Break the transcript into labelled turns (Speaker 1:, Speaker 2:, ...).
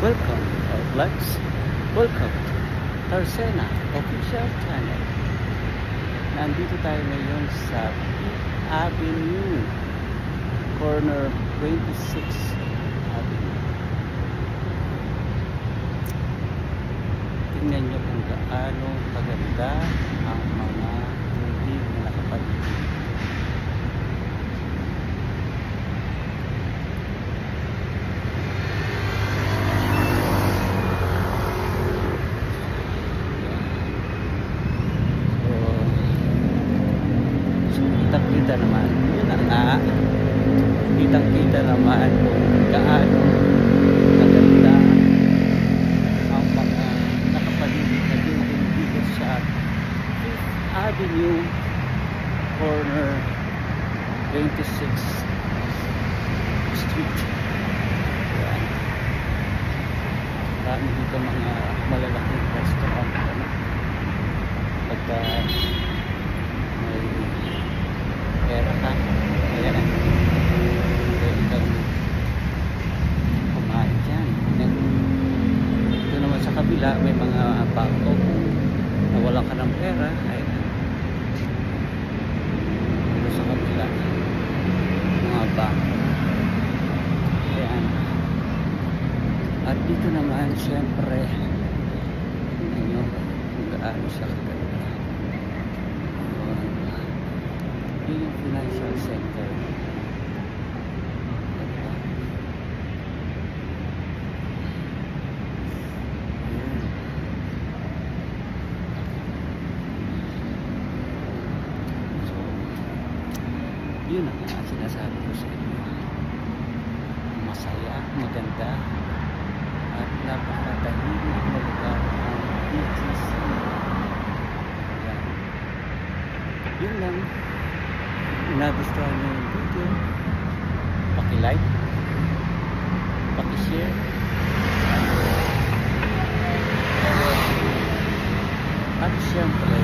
Speaker 1: Welcome to our vlogs. Welcome to Tarsena Official Channel. Nandito tayo ngayon sa Fifth Avenue, corner 26th Avenue. Tingnan nyo kung gaano kaganda ang mga tubig na nakapaligid. Kitang-kita naman, yun na nga, kitang-kita naman kung gaano kaganda ang mga nakapaligid na building dito sa Fifth Avenue, corner 26th Street. Ayan. Marami dito mga malalaking restaurant, ano? Pagka may pera ka, ayan, pwede kang kumain dyan. Ito naman sa kabila may mga bangko na wala ka ng pera, ayan. Ito sa kabila mga bangko, ayan. At dito naman syempre tingnan nyo kung gaano siya kaganda. Yun yung financial sector. So, yun ang sinasabi ko sa inyo. Masaya, maganda, at napakatahimik na lugar ang BGC. Yun lang. Nagustuhan nyo yung video, paki-like, paki-share, at syempre